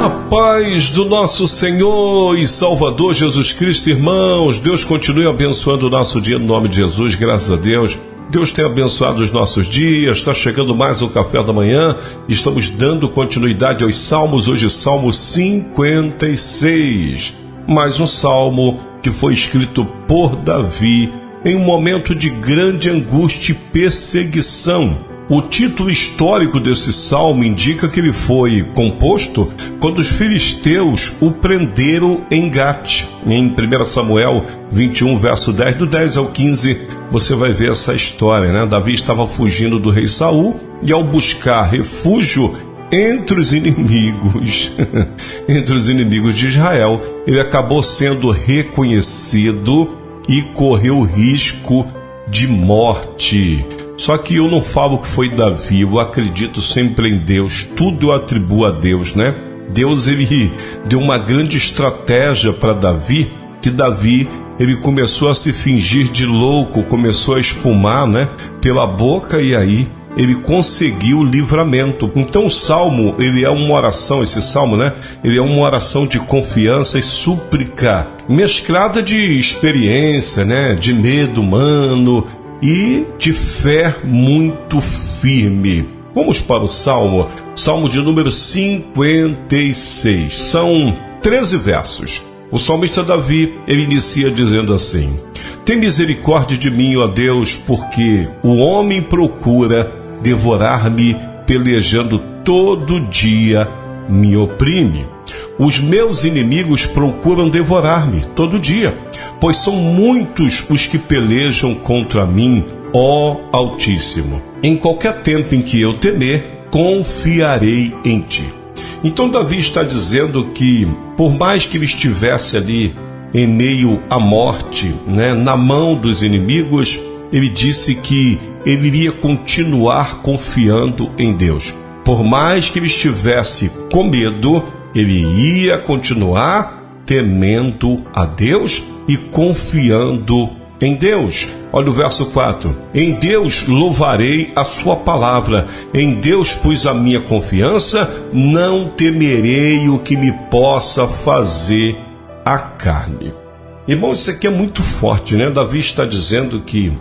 A paz do nosso Senhor e Salvador Jesus Cristo, irmãos. Deus continue abençoando o nosso dia no nome de Jesus, graças a Deus. Deus tem abençoado os nossos dias, está chegando mais o café da manhã. Estamos dando continuidade aos salmos, hoje Salmo 56. Mais um salmo que foi escrito por Davi em um momento de grande angústia e perseguição. O título histórico desse salmo indica que ele foi composto quando os filisteus o prenderam em Gate. Em 1 Samuel 21, verso 10, do 10 ao 15, você vai ver essa história, né? Davi estava fugindo do rei Saul e ao buscar refúgio entre os inimigos, entre os inimigos de Israel, ele acabou sendo reconhecido e correu risco de morte. Só que eu não falo que foi Davi, eu acredito sempre em Deus, tudo eu atribuo a Deus, né? Deus, ele deu uma grande estratégia para Davi, que Davi, ele começou a se fingir de louco, começou a espumar, né? Pela boca, e aí ele conseguiu o livramento. Então o salmo, ele é uma oração, esse salmo, né? Ele é uma oração de confiança e súplica, mesclada de experiência, né? De medo humano e de fé muito firme. Vamos para o Salmo de número 56. São 13 versos. O salmista Davi, ele inicia dizendo assim: tem misericórdia de mim, ó Deus, porque o homem procura devorar-me, pelejando todo dia me oprime. Os meus inimigos procuram devorar-me todo dia, pois são muitos os que pelejam contra mim, ó Altíssimo. Em qualquer tempo em que eu temer, confiarei em ti. Então Davi está dizendo que, por mais que ele estivesse ali em meio à morte, né, na mão dos inimigos, ele disse que ele iria continuar confiando em Deus. Por mais que ele estivesse com medo, ele ia continuar temendo a Deus e confiando em Deus. Olha o verso 4. Em Deus louvarei a sua palavra, em Deus pus a minha confiança, não temerei o que me possa fazer a carne. Irmão, isso aqui é muito forte, né? Davi está dizendo que...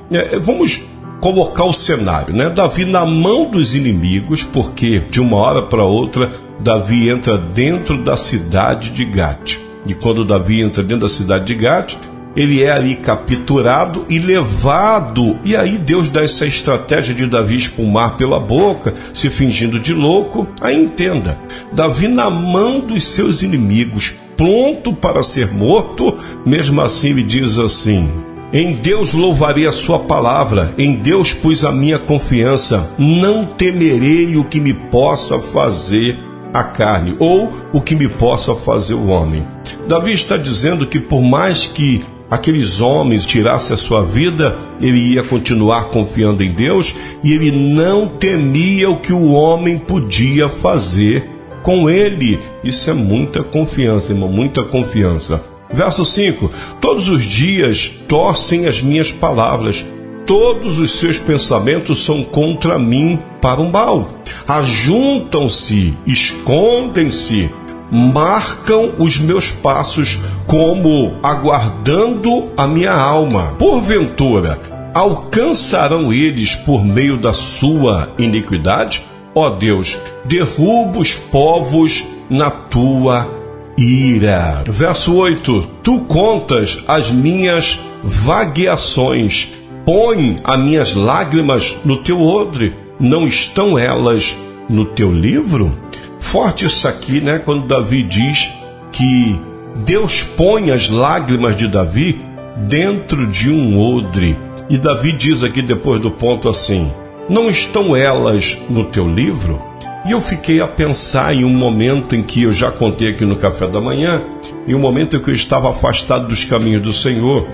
vamos colocar o cenário, né? Davi na mão dos inimigos, porque de uma hora para outra, Davi entra dentro da cidade de Gate. E quando Davi entra dentro da cidade de Gate, ele é ali capturado e levado. E aí Deus dá essa estratégia de Davi espumar pela boca, se fingindo de louco. Aí entenda, Davi na mão dos seus inimigos, pronto para ser morto, mesmo assim ele diz assim: em Deus louvarei a sua palavra, em Deus pus a minha confiança, não temerei o que me possa fazer a carne, ou o que me possa fazer o homem. Davi está dizendo que por mais que aqueles homens tirassem a sua vida, ele ia continuar confiando em Deus e ele não temia o que o homem podia fazer com ele. Isso é muita confiança, irmão, muita confiança. Verso 5, todos os dias torcem as minhas palavras, todos os seus pensamentos são contra mim para um mal. Ajuntam-se, escondem-se, marcam os meus passos como aguardando a minha alma. Porventura, alcançarão eles por meio da sua iniquidade? Ó Deus, derruba os povos na tua ira. Verso 8, tu contas as minhas vagueações, põe as minhas lágrimas no teu odre, não estão elas no teu livro? Forte isso aqui, né? Quando Davi diz que Deus põe as lágrimas de Davi dentro de um odre. E Davi diz aqui depois do ponto assim: não estão elas no teu livro? E eu fiquei a pensar em um momento em que eu já contei aqui no café da manhã, em um momento em que eu estava afastado dos caminhos do Senhor,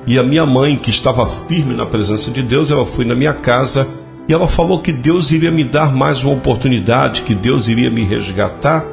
e a minha mãe, que estava firme na presença de Deus, ela foi na minha casa e ela falou que Deus iria me dar mais uma oportunidade, que Deus iria me resgatar.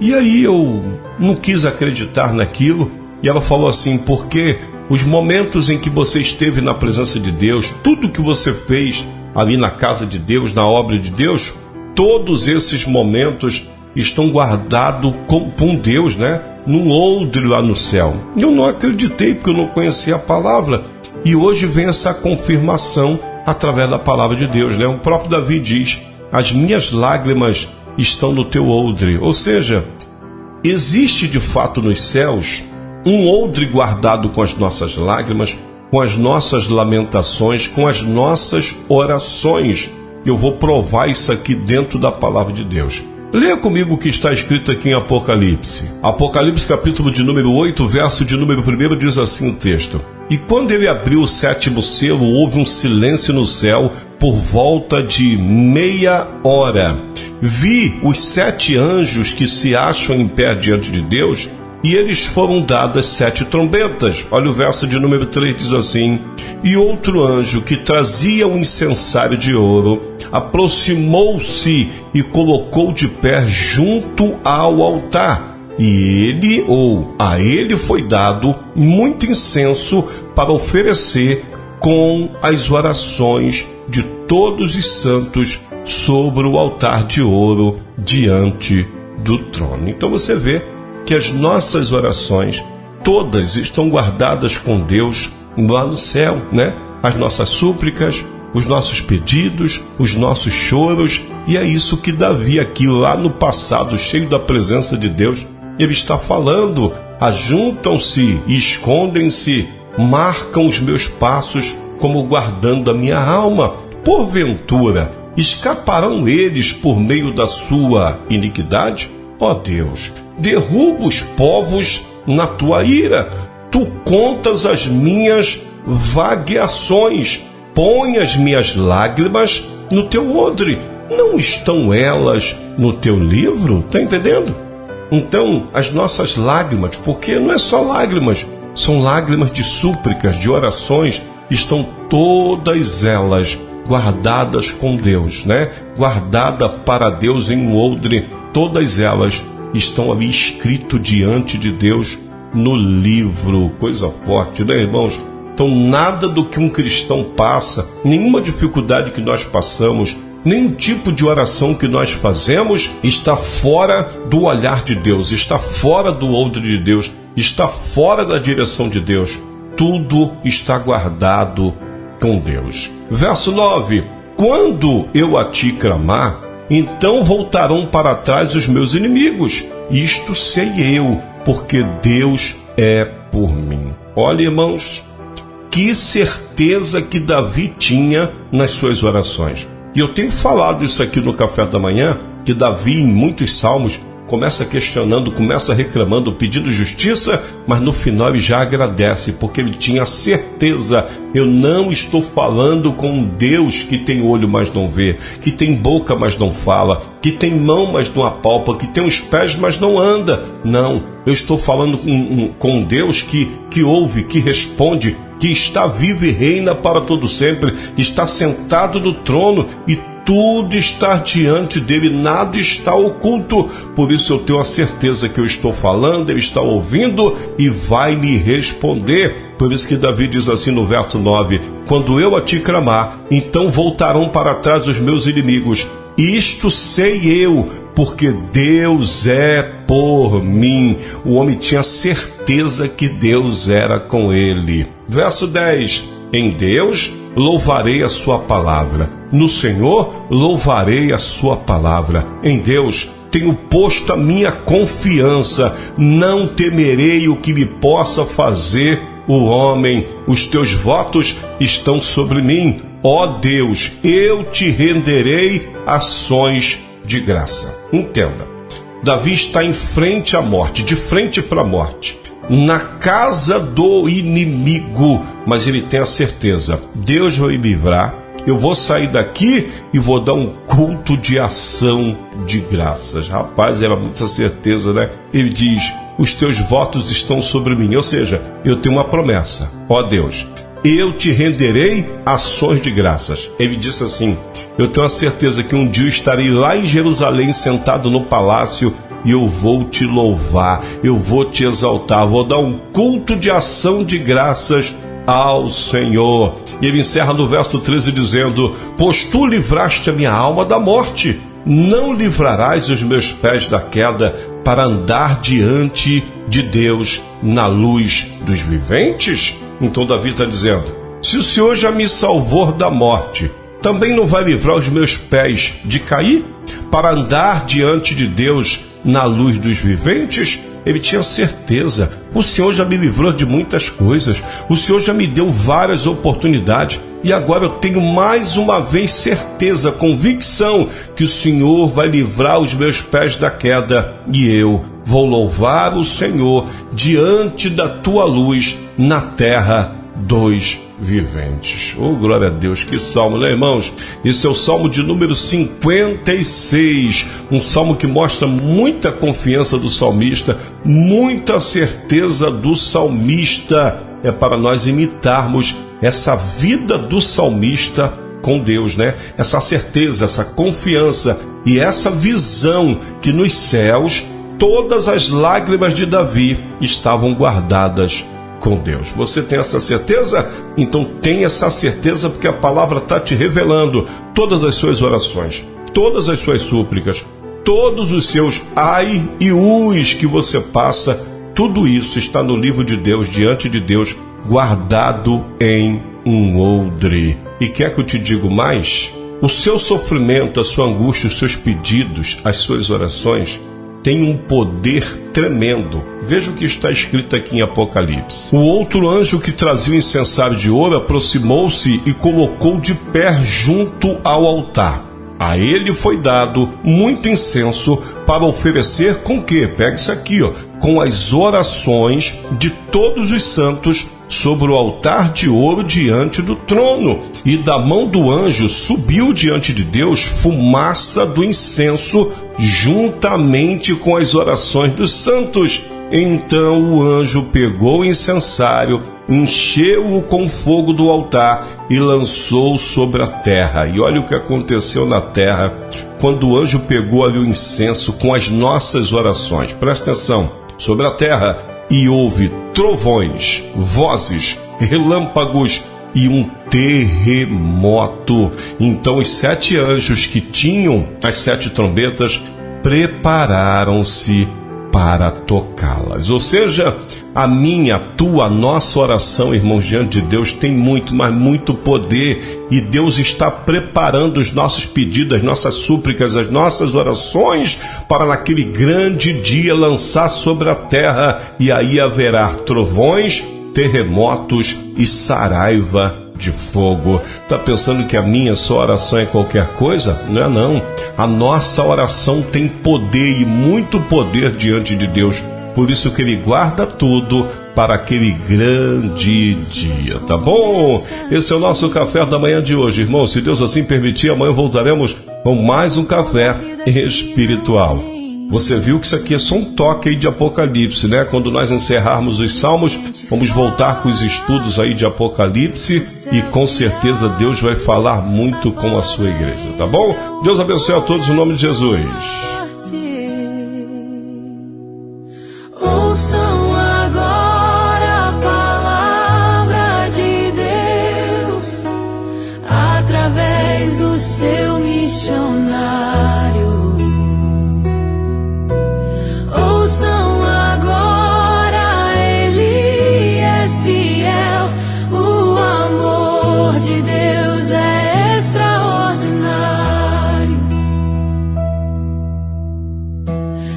E aí eu não quis acreditar naquilo, e ela falou assim: porque os momentos em que você esteve na presença de Deus, tudo que você fez ali na casa de Deus, na obra de Deus, todos esses momentos estão guardados com Deus, né? Num odre lá no céu. Eu não acreditei, porque eu não conhecia a palavra. E hoje vem essa confirmação através da palavra de Deus, né? O próprio Davi diz: as minhas lágrimas estão no teu odre. Ou seja, existe de fato nos céus um odre guardado com as nossas lágrimas, com as nossas lamentações, com as nossas orações. Eu vou provar isso aqui dentro da palavra de Deus. Leia comigo o que está escrito aqui em Apocalipse. Apocalipse capítulo de número 8, verso de número 1, diz assim o texto: e quando ele abriu o 7º selo, houve um silêncio no céu por volta de meia hora. Vi os 7 anjos que se acham em pé diante de Deus, e eles foram dadas 7 trombetas. Olha o verso de número 3, diz assim: e outro anjo que trazia um incensário de ouro aproximou-se e colocou de pé junto ao altar. E a ele foi dado muito incenso para oferecer com as orações de todos os santos sobre o altar de ouro diante do trono. Então você vê que as nossas orações todas estão guardadas com Deus lá no céu, né? As nossas súplicas, os nossos pedidos, os nossos choros, e é isso que Davi aqui lá no passado, cheio da presença de Deus, ele está falando: ajuntam-se e escondem-se, marcam os meus passos como guardando a minha alma. Porventura, escaparão eles por meio da sua iniquidade? Ó Deus, derruba os povos na tua ira. Tu contas as minhas vagueações. Põe as minhas lágrimas no teu odre. Não estão elas no teu livro? Está entendendo? Então, as nossas lágrimas, porque não é só lágrimas, são lágrimas de súplicas, de orações, estão todas elas guardadas com Deus, né? Guardada para Deus em um odre. Todas elas estão ali escrito diante de Deus no livro. Coisa forte, né, irmãos? Então, nada do que um cristão passa, nenhuma dificuldade que nós passamos, nenhum tipo de oração que nós fazemos está fora do olhar de Deus, está fora do odre de Deus, está fora da direção de Deus. Tudo está guardado com Deus. Verso 9: quando eu a ti clamar, então voltarão para trás os meus inimigos. Isto sei eu, porque Deus é por mim. Olha, irmãos, que certeza que Davi tinha nas suas orações. E eu tenho falado isso aqui no café da manhã, que Davi, em muitos salmos, começa questionando, começa reclamando, pedindo justiça, mas no final ele já agradece, porque ele tinha certeza: eu não estou falando com um Deus que tem olho, mas não vê, que tem boca, mas não fala, que tem mão, mas não apalpa, que tem os pés, mas não anda. Não, eu estou falando com um Deus que ouve, que responde, que está vivo e reina para todo sempre, está sentado no trono e tudo está diante dele, nada está oculto. Por isso eu tenho a certeza que eu estou falando, ele está ouvindo e vai me responder. Por isso que Davi diz assim no verso 9: quando eu a ti clamar, então voltarão para trás os meus inimigos. Isto sei eu, porque Deus é por mim. O homem tinha certeza que Deus era com ele. Verso 10: em Deus louvarei a sua palavra. No Senhor louvarei a sua palavra. Em Deus tenho posto a minha confiança. Não temerei o que me possa fazer o homem. Os teus votos estão sobre mim. Ó Deus, eu te renderei ações de graça. Entenda, Davi está em frente à morte, de frente para a morte, na casa do inimigo, mas ele tem a certeza: Deus vai me livrar, eu vou sair daqui e vou dar um culto de ação de graças. Rapaz, era muita certeza, né? Ele diz: os teus votos estão sobre mim, ou seja, eu tenho uma promessa. Ó Deus, eu te renderei ações de graças. Ele disse assim: eu tenho a certeza que um dia eu estarei lá em Jerusalém, sentado no palácio, e eu vou te louvar, eu vou te exaltar, vou dar um culto de ação de graças ao Senhor. E ele encerra no verso 13 dizendo: pois tu livraste a minha alma da morte não livrarás os meus pés da queda para andar diante de Deus na luz dos viventes? Então Davi está dizendo, se o Senhor já me salvou da morte, também não vai livrar os meus pés de cair para andar diante de Deus na luz dos viventes? Ele tinha certeza, o Senhor já me livrou de muitas coisas, o Senhor já me deu várias oportunidades e agora eu tenho mais uma vez certeza, convicção que o Senhor vai livrar os meus pés da queda e eu vou louvar o Senhor diante da tua luz na terra dos viventes. Oh, glória a Deus, que salmo, né, irmãos? Esse é o salmo de número 56, um salmo que mostra muita confiança do salmista, muita certeza do salmista. É para nós imitarmos essa vida do salmista com Deus, né? Essa certeza, essa confiança e essa visão que nos céus todas as lágrimas de Davi estavam guardadas com Deus. Você tem essa certeza? Então tem essa certeza porque a palavra está te revelando todas as suas orações, todas as suas súplicas, todos os seus ai e us que você passa, tudo isso está no livro de Deus, diante de Deus, guardado em um odre. E quer que eu te diga mais? O seu sofrimento, a sua angústia, os seus pedidos, as suas orações tem um poder tremendo. Veja o que está escrito aqui em Apocalipse. O outro anjo que trazia o incensário de ouro aproximou-se e colocou de pé junto ao altar. A ele foi dado muito incenso para oferecer com quê? Pega isso aqui, com as orações de todos os santos sobre o altar de ouro diante do trono. E da mão do anjo subiu diante de Deus fumaça do incenso juntamente com as orações dos santos. Então o anjo pegou o incensário, encheu-o com fogo do altar e lançou sobre a terra. E olha o que aconteceu na terra quando o anjo pegou ali o incenso com as nossas orações. Presta atenção, sobre a terra. E houve trovões, vozes, relâmpagos e um terremoto. Então os 7 anjos que tinham as 7 trombetas prepararam-se para tocá-las. Ou seja, a minha, a tua, a nossa oração, irmãos, diante de Deus tem muito, mas muito poder. E Deus está preparando os nossos pedidos, as nossas súplicas, as nossas orações para naquele grande dia lançar sobre a terra. E aí haverá trovões, terremotos e saraiva de fogo. Está pensando que a minha só oração é qualquer coisa? Não é não. A nossa oração tem poder e muito poder diante de Deus. Por isso que Ele guarda tudo para aquele grande dia, tá bom? Esse é o nosso café da manhã de hoje, irmão. Se Deus assim permitir, amanhã voltaremos com mais um café espiritual. Você viu que isso aqui é só um toque aí de Apocalipse, né? Quando nós encerrarmos os salmos, vamos voltar com os estudos aí de Apocalipse e com certeza Deus vai falar muito com a sua igreja, tá bom? Deus abençoe a todos em nome de Jesus. Ouçam agora a palavra de Deus através do seu missionário. Ouçam agora, Ele é fiel, o amor de Deus é extraordinário.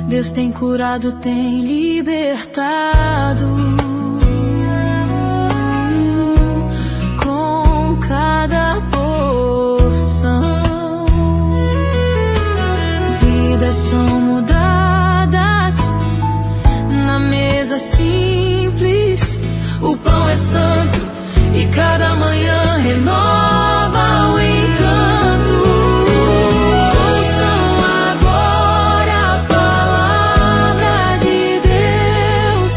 Deus tem curado, tem libertado. Com cada porção, vidas são mudadas na mesa simples. O pão é santo e cada manhã renova o encanto. Ouçam agora a palavra de Deus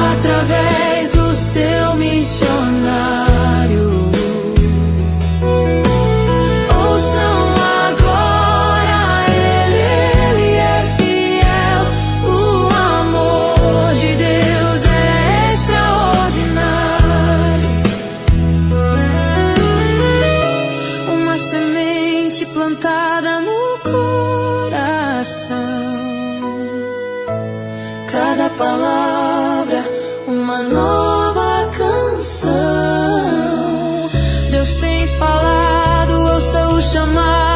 através do seu missionário. Ouçam agora, Ele é fiel, o amor de Deus é extraordinário. cada palavra uma nova canção. Deus tem falado, ouça o chamado.